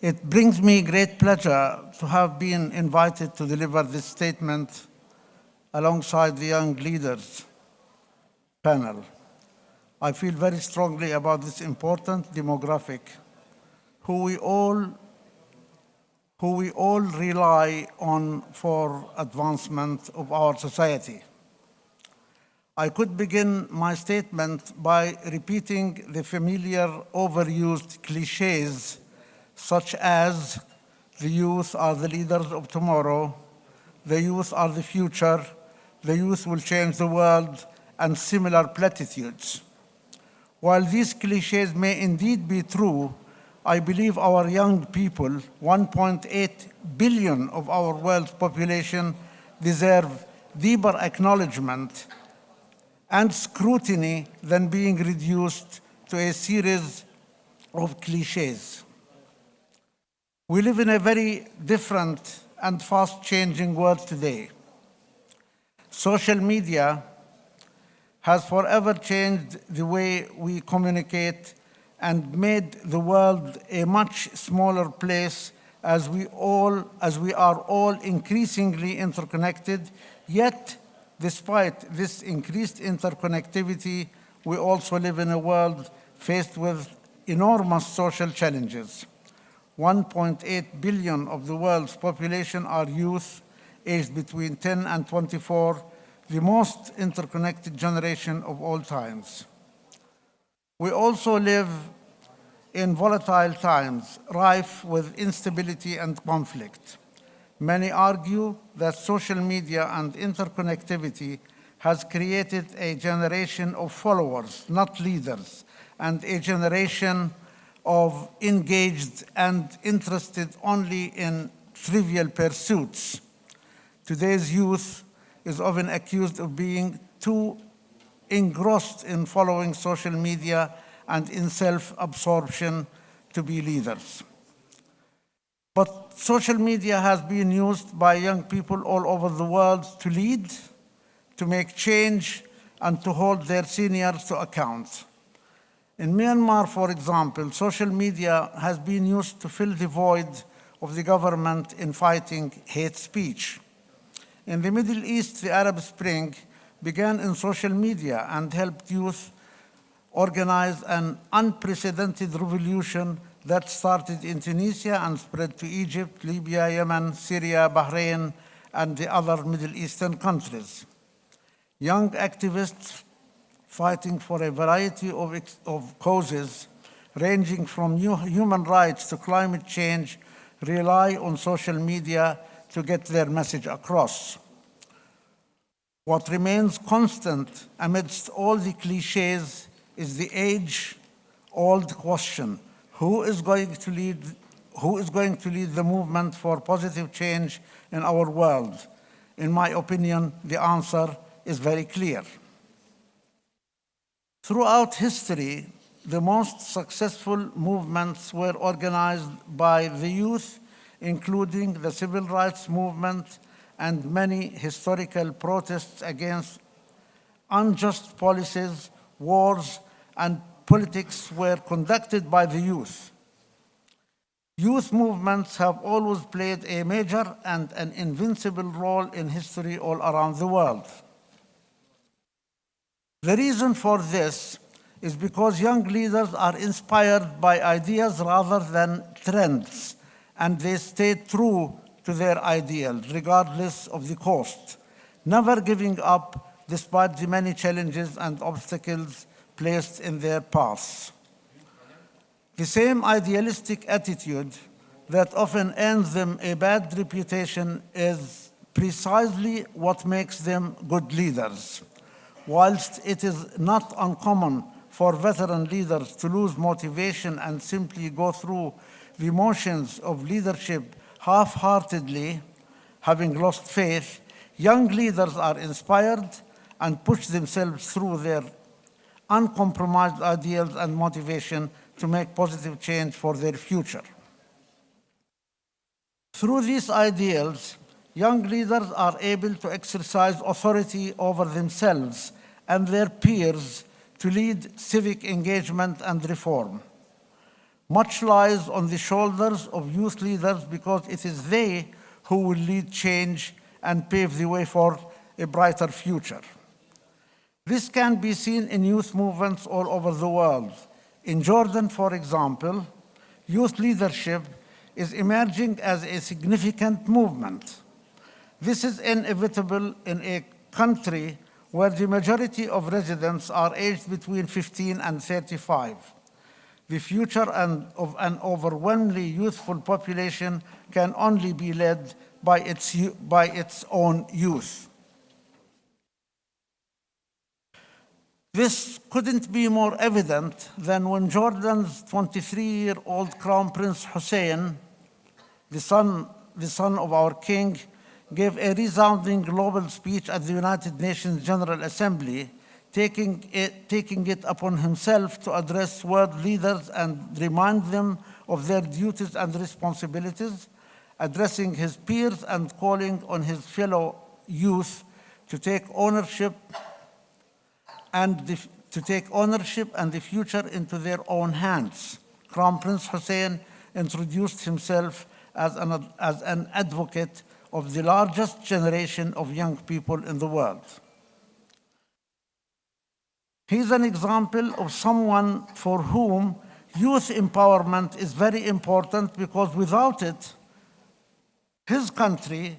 It brings me great pleasure to have been invited to deliver this statement alongside the Young Leaders panel. I feel very strongly about this important demographic who we all rely on for advancement of our society. I could begin my statement by repeating the familiar overused cliches such as the youth are the leaders of tomorrow, the youth are the future, the youth will change the world, and similar platitudes. While these cliches may indeed be true, I believe our young people, 1.8 billion of our world's population, deserve deeper acknowledgement and scrutiny than being reduced to a series of cliches. We live in a very different and fast-changing world today. Social media has forever changed the way we communicate and made the world a much smaller place as we are all increasingly interconnected. Yet, despite this increased interconnectivity, we also live in a world faced with enormous social challenges. 1.8 billion of the world's population are youth aged between 10 and 24, the most interconnected generation of all times. We also live in volatile times, rife with instability and conflict. Many argue that social media and interconnectivity has created a generation of followers, not leaders, and a generation of engaged and interested only in trivial pursuits. Today's youth is often accused of being too engrossed in following social media and in self-absorption to be leaders. But social media has been used by young people all over the world to lead, to make change, and to hold their seniors to account. In Myanmar, for example, social media has been used to fill the void of the government in fighting hate speech. In the Middle East, the Arab Spring began in social media and helped youth organize an unprecedented revolution that started in Tunisia and spread to Egypt, Libya, Yemen, Syria, Bahrain, and the other Middle Eastern countries. Young activists fighting for a variety of causes, ranging from human rights to climate change, rely on social media to get their message across. What remains constant amidst all the cliches is the age-old question: who is going to lead the movement for positive change in our world? In my opinion, the answer is very clear. Throughout history, the most successful movements were organized by the youth, including the civil rights movement and many historical protests against unjust policies, wars, and politics were conducted by the youth. Youth movements have always played a major and an invincible role in history all around the world. The reason for this is because young leaders are inspired by ideas rather than trends, and they stay true to their ideals, regardless of the cost, never giving up despite the many challenges and obstacles placed in their paths. The same idealistic attitude that often earns them a bad reputation is precisely what makes them good leaders. Whilst it is not uncommon for veteran leaders to lose motivation and simply go through the motions of leadership half-heartedly, having lost faith, young leaders are inspired and push themselves through their uncompromised ideals and motivation to make positive change for their future. Through these ideals, young leaders are able to exercise authority over themselves and their peers to lead civic engagement and reform. Much lies on the shoulders of youth leaders because it is they who will lead change and pave the way for a brighter future. This can be seen in youth movements all over the world. In Jordan, for example, youth leadership is emerging as a significant movement. This is inevitable in a country where the majority of residents are aged between 15 and 35. The future of an overwhelmingly youthful population can only be led by its own youth. This couldn't be more evident than when Jordan's 23-year-old Crown Prince Hussein, the son of our king, gave a resounding global speech at the United Nations General Assembly, taking it upon himself to address world leaders and remind them of their duties and responsibilities, addressing his peers and calling on his fellow youth to take ownership and the future into their own hands. Crown Prince Hussein introduced himself as an advocate of the largest generation of young people in the world. He's an example of someone for whom youth empowerment is very important, because without it, his country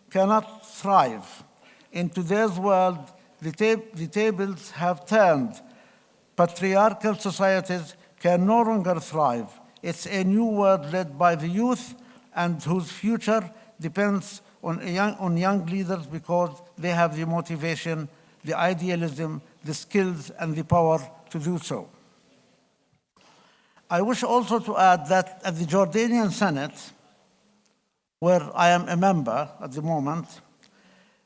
cannot thrive. In today's world, the tables have turned. Patriarchal societies can no longer thrive. It's a new world led by the youth and whose future depends on young leaders because they have the motivation, the idealism, the skills, and the power to do so. I wish also to add that at the Jordanian Senate, where I am a member at the moment,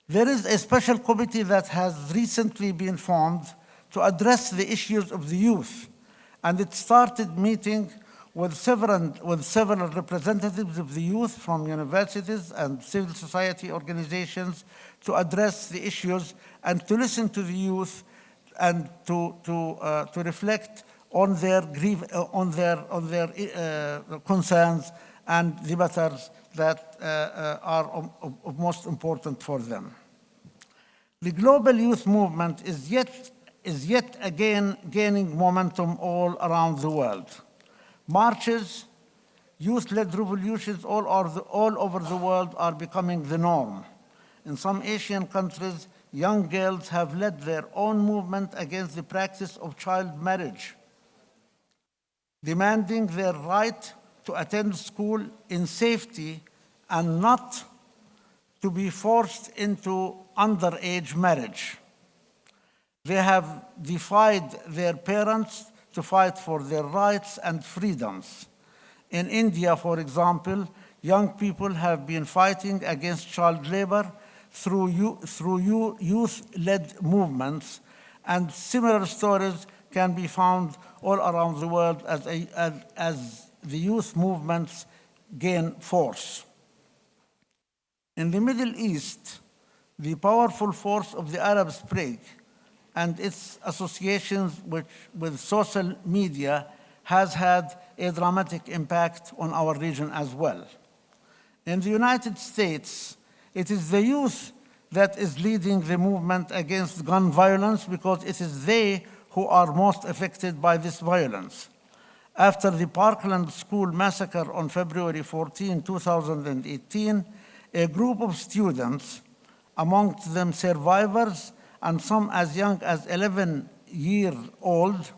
there is a special committee that has recently been formed to address the issues of the youth, and it started meeting with several representatives of the youth from universities and civil society organizations to address the issues and to listen to the youth and to reflect on their concerns and the matters that are of most important for them. The global youth movement is yet again gaining momentum all around the world. Marches, youth-led revolutions all over the world are becoming the norm. In some Asian countries, young girls have led their own movement against the practice of child marriage, demanding their right to attend school in safety and not to be forced into underage marriage. They have defied their parents to fight for their rights and freedoms. In India, for example, young people have been fighting against child labor through youth-led movements, and similar stories can be found all around the world as the youth movements gain force. In the Middle East, the powerful force of the Arab Spring and its associations with social media has had a dramatic impact on our region as well. In the United States, it is the youth that is leading the movement against gun violence because it is they who are most affected by this violence. After the Parkland School massacre on February 14, 2018, a group of students, amongst them survivors and some as young as 11-year-old,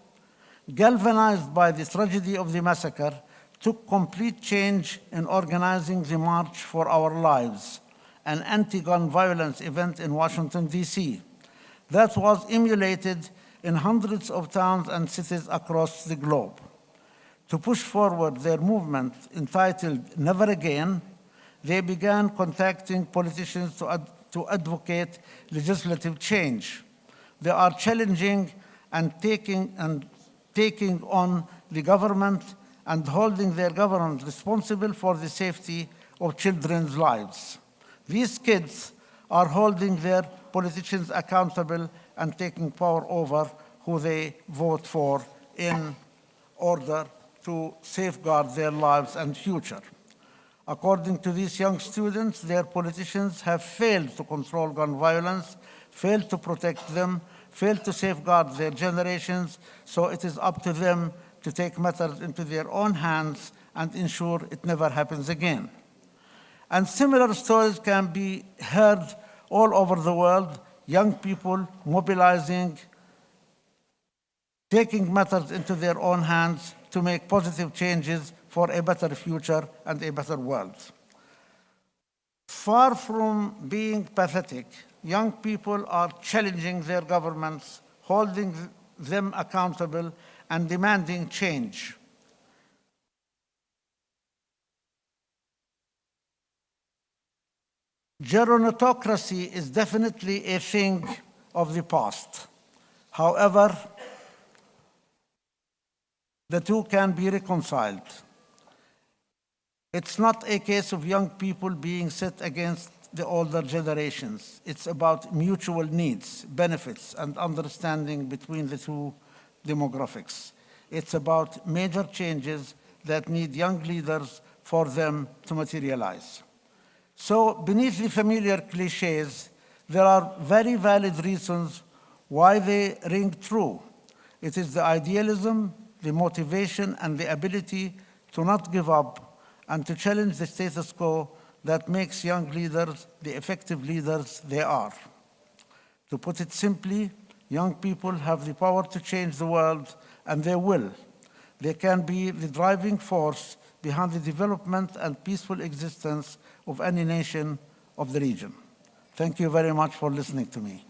galvanized by the tragedy of the massacre, took complete change in organizing the March for Our Lives, an anti-gun violence event in Washington, D.C. that was emulated in hundreds of towns and cities across the globe. To push forward their movement entitled Never Again, they began contacting politicians to advocate legislative change. They are challenging and taking on the government and holding their government responsible for the safety of children's lives. These kids are holding their politicians accountable and taking power over who they vote for in order to safeguard their lives and future. According to these young students, their politicians have failed to control gun violence, failed to protect them, failed to safeguard their generations, so it is up to them to take matters into their own hands and ensure it never happens again. And similar stories can be heard all over the world, young people mobilizing, taking matters into their own hands to make positive changes for a better future and a better world. Far from being pathetic, young people are challenging their governments, holding them accountable, and demanding change. Gerontocracy is definitely a thing of the past. However, the two can be reconciled. It's not a case of young people being set against the older generations. It's about mutual needs, benefits, and understanding between the two demographics. It's about major changes that need young leaders for them to materialize. So beneath the familiar cliches, there are very valid reasons why they ring true. It is the idealism, the motivation, and the ability to not give up and to challenge the status quo that makes young leaders the effective leaders they are. To put it simply, young people have the power to change the world, and they will. They can be the driving force behind the development and peaceful existence of any nation of the region. Thank you very much for listening to me.